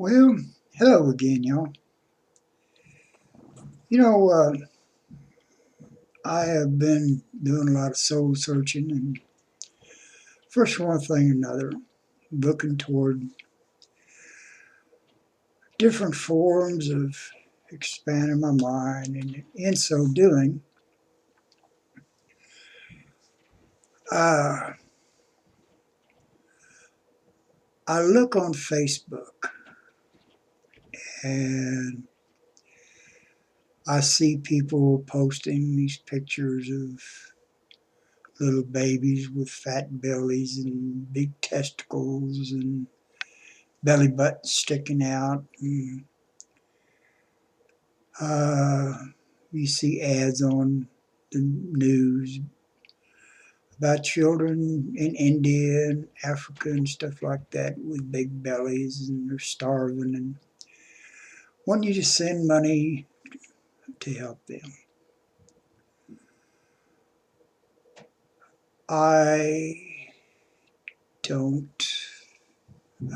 Well, hello again, y'all. You know, I have been doing a lot of soul searching, and first one thing or another, looking toward different forms of expanding my mind, and in so doing, uh, I look on Facebook and I see people posting these pictures of little babies with fat bellies and big testicles and belly buttons sticking out. And, uh, you see ads on the news about children in India and Africa and stuff like that with big bellies and they're starving and want you to send money to help them. I don't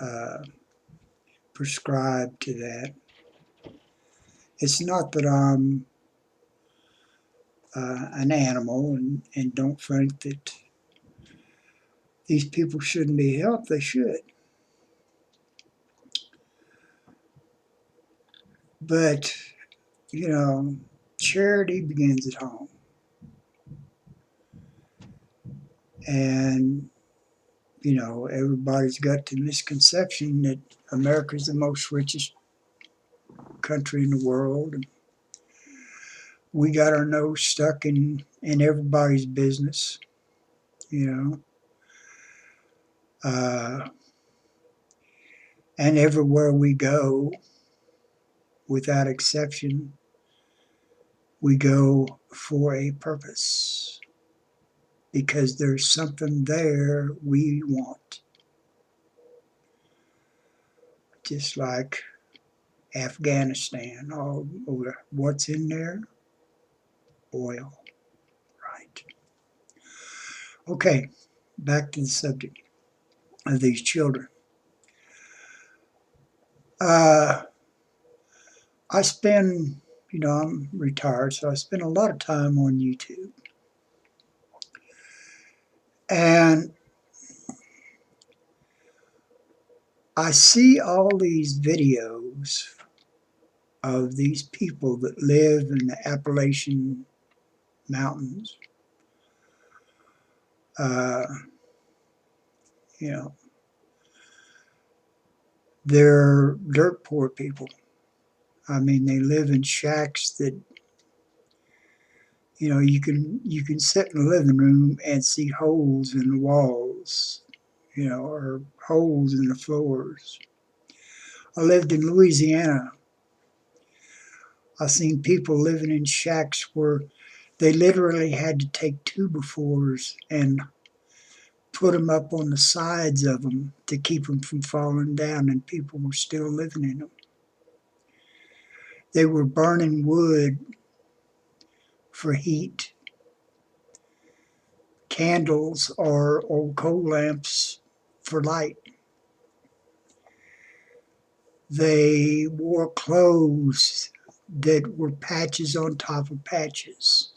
uh, prescribe to that. It's not that I'm an animal and don't think that these people shouldn't be helped. They should. But, you know, charity begins at home. And, you know, everybody's got the misconception that America's the most richest country in the world. And we got our nose stuck in everybody's business, you know. Uh, and everywhere we go, without exception, we go for a purpose because there's something there we want. Just like Afghanistan, all over. What's in there? Oil. Right. Okay, back to the subject of these children. Uh, I spend, you know, I'm retired, so I spend a lot of time on YouTube. And I see all these videos of these people that live in the Appalachian mountains. Uh, you know, they're dirt poor people. I mean, they live in shacks that you can sit in the living room and see holes in the walls, or holes in the floors. I lived in Louisiana. I seen people living in shacks where they literally had to take two-by-fours and put them up on the sides of them to keep them from falling down, and people were still living in them. They were burning wood for heat, candles or old coal lamps for light. They wore clothes that were patches on top of patches.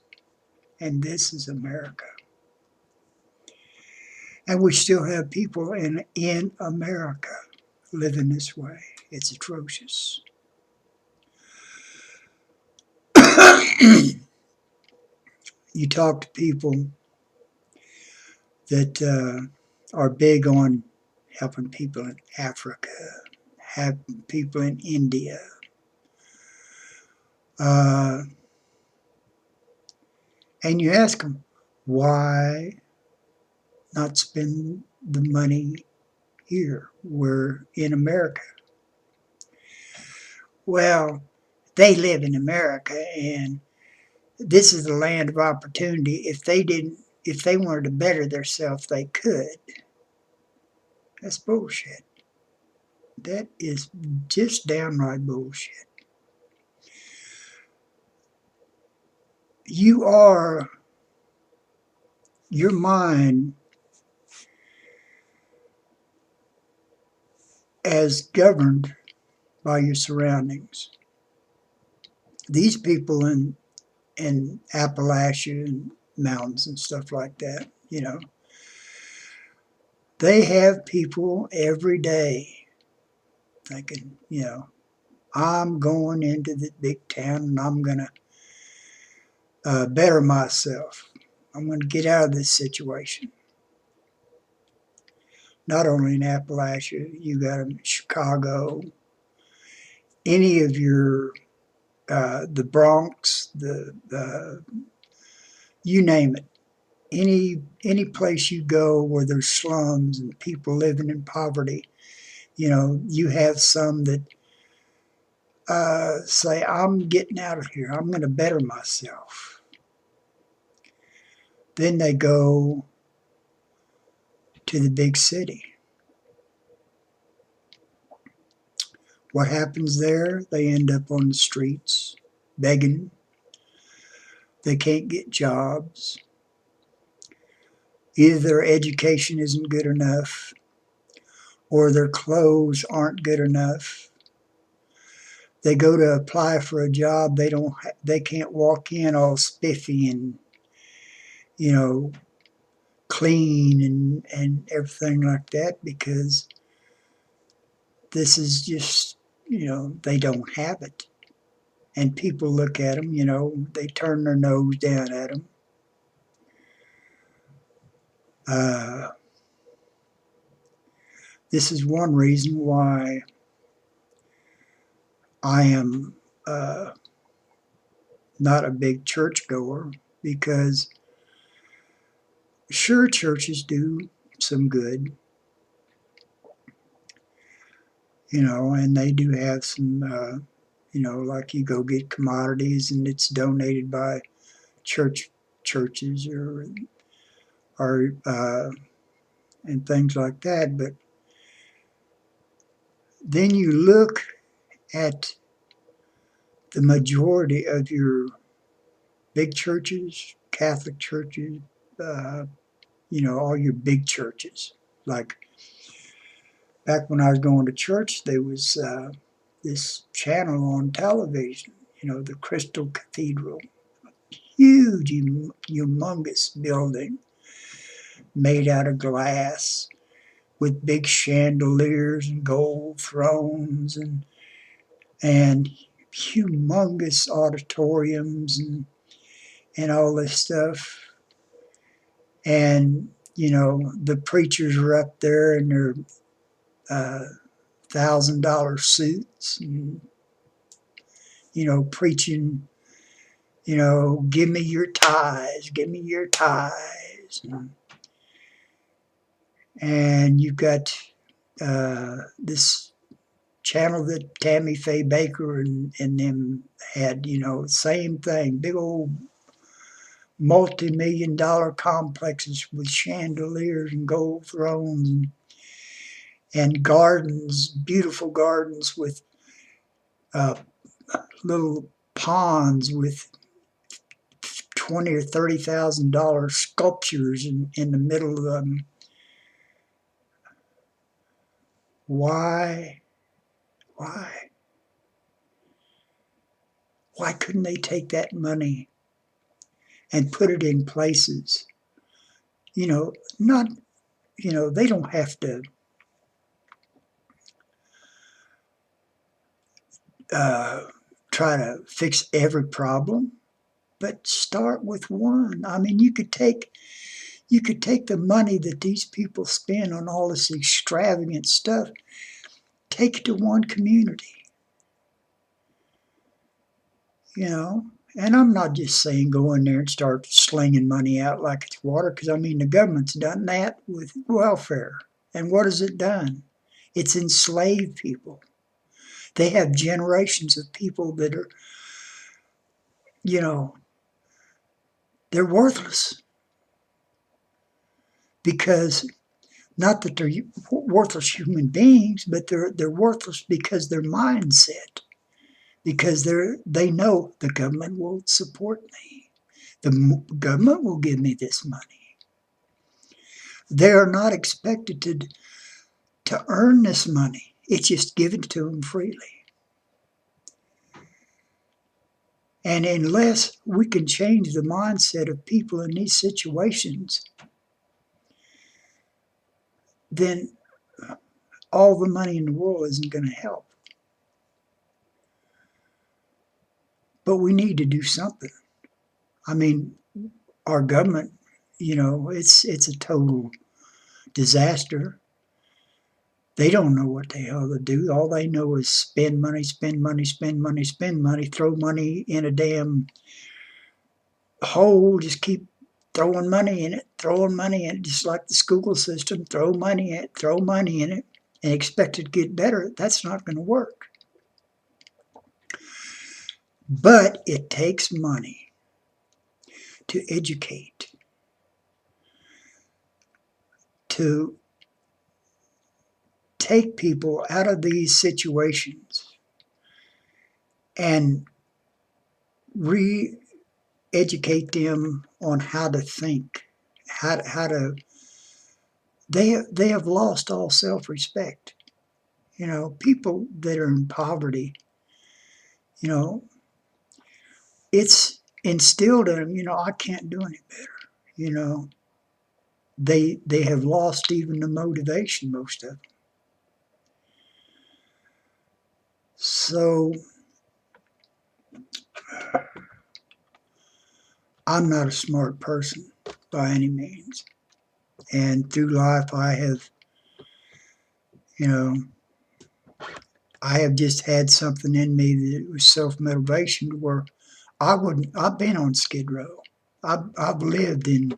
And this is America. And we still have people in America living this way. It's atrocious. You talk to people that are big on helping people in Africa, helping people in India. Uh, and you ask them, why not spend the money here? We're in America. Well, they live in America and this is the land of opportunity. If they wanted to better themselves, they could. That's bullshit. That is just downright bullshit. You are, your mind as governed by your surroundings. These people in Appalachia and mountains and stuff like that, they have people every day thinking, I'm going into the big town and I'm going to better myself. I'm going to get out of this situation. Not only in Appalachia, you got them in Chicago, any of your, the Bronx, you name it. Any place you go where there's slums and people living in poverty, you have some that say, I'm getting out of here. I'm going to better myself. Then they go to the big city. What happens there? They end up on the streets begging. They can't get jobs. Either their education isn't good enough or their clothes aren't good enough. They go to apply for a job, they can't walk in all spiffy and clean and everything like that, because this is just, they don't have it. And people look at them, they turn their nose down at them. This is one reason why I am not a big churchgoer, because sure, churches do some good, and they do have some, like you go get commodities and it's donated by churches or and things like that. But then you look at the majority of your big churches, Catholic churches, all your big churches. Like back when I was going to church, there was this channel on television, the Crystal Cathedral, huge, humongous building made out of glass with big chandeliers and gold thrones and humongous auditoriums and all this stuff. And, the preachers are up there in their $1,000 suits and, preaching, give me your tithes, give me your tithes. And you've got this channel that Tammy Faye Baker and them had, same thing, big old multi-million-dollar complexes with chandeliers and gold thrones and gardens, beautiful gardens with little ponds with $20,000 or $30,000 sculptures in the middle of them. Why? Why couldn't they take that money and put it in places? Not, they don't have to try to fix every problem, but start with one. I mean, you could take the money that these people spend on all this extravagant stuff, take it to one community, And I'm not just saying go in there and start slinging money out like it's water, because the government's done that with welfare. And what has it done? It's enslaved people. They have generations of people that are, they're worthless. Because not that they're worthless human beings, but they're worthless because their mindset. Because they know the government will support me. The government will give me this money. They are not expected to earn this money. It's just given to them freely. And unless we can change the mindset of people in these situations, then all the money in the world isn't going to help. But we need to do something. I mean, our government, it's a total disaster. They don't know what the hell to do. All they know is spend money, spend money, spend money, spend money, throw money in a damn hole, just keep throwing money in it, just like the school system, throw money in it, and expect it to get better. That's not going to work. But it takes money to educate, to take people out of these situations and re-educate them on how to think, how to they have lost all self-respect. People that are in poverty, you know, it's instilled in them, I can't do any better. You know, they have lost even the motivation, most of them. So I'm not a smart person by any means. And through life I have, you know, I have just had something in me that was self-motivation where I've been on Skid Row. I've lived in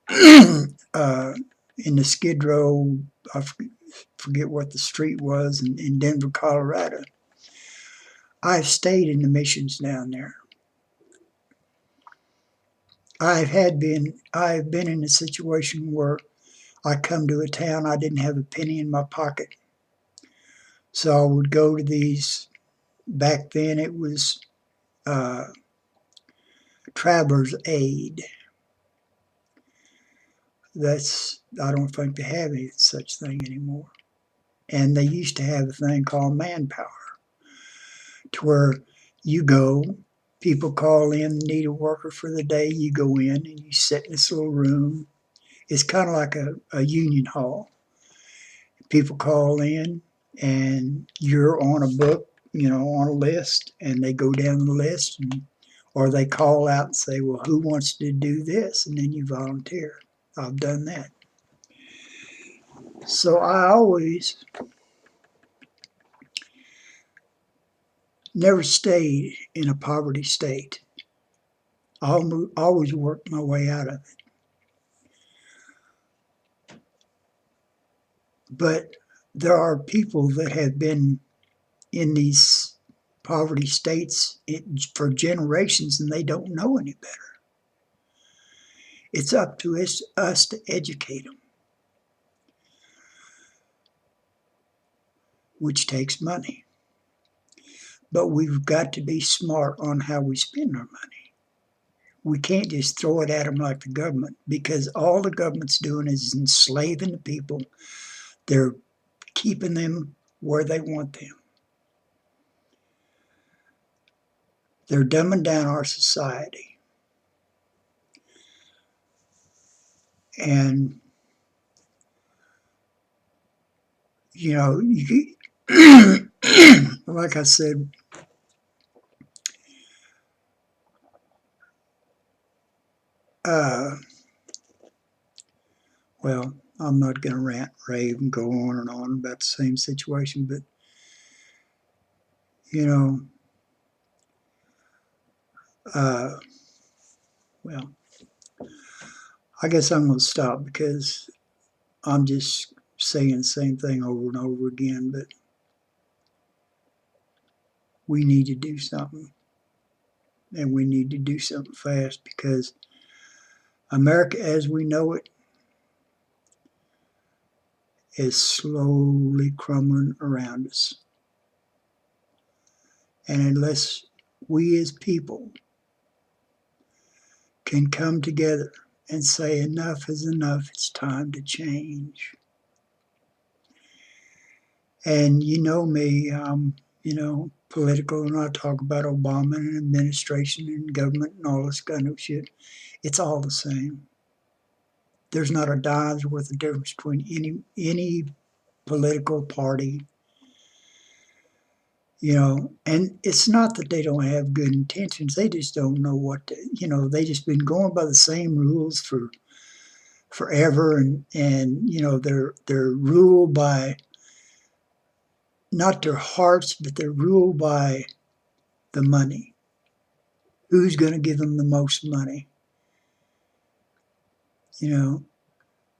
the Skid Row, I forget what the street was, in Denver, Colorado. I've stayed in the missions down there. I've been in a situation where I come to a town, I didn't have a penny in my pocket. So I would go to these, back then it was Traveler's Aid. I don't think they have any such thing anymore. And they used to have a thing called Manpower, to where you go, people call in, need a worker for the day, you go in and you sit in this little room. It's kind of like a union hall. People call in and you're on a book, on a list, and they go down the list, or they call out and say, well, who wants to do this? And then you volunteer. I've done that. So I always never stayed in a poverty state. I always worked my way out of it. But there are people that have been in these poverty states for generations and they don't know any better. It's up to us to educate them, which takes money. But we've got to be smart on how we spend our money. We can't just throw it at them like the government, because all the government's doing is enslaving the people. They're keeping them where they want them. They're dumbing down our society. And, like I said, well, I'm not going to rant, rave, and go on and on about the same situation, but, well, I guess I'm going to stop because I'm just saying the same thing over and over again, but we need to do something. And we need to do something fast, because America as we know it is slowly crumbling around us. And unless we as people can come together and say enough is enough, it's time to change. And you know me, political, and I talk about Obama and administration and government and all this kind of shit. It's all the same. There's not a dime's worth of difference between any political party, and it's not that they don't have good intentions. They just don't know they just been going by the same rules for forever, and they're ruled by not their hearts, but they're ruled by the money. Who's going to give them the most money?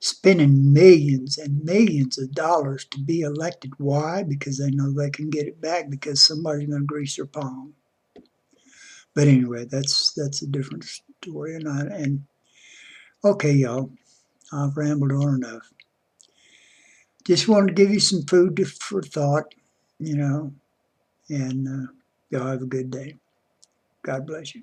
Spending millions and millions of dollars to be elected. Why? Because they know they can get it back because somebody's going to grease their palm. But anyway, that's a different story. And okay, y'all, I've rambled on enough. Just wanted to give you some food for thought, and y'all have a good day. God bless you.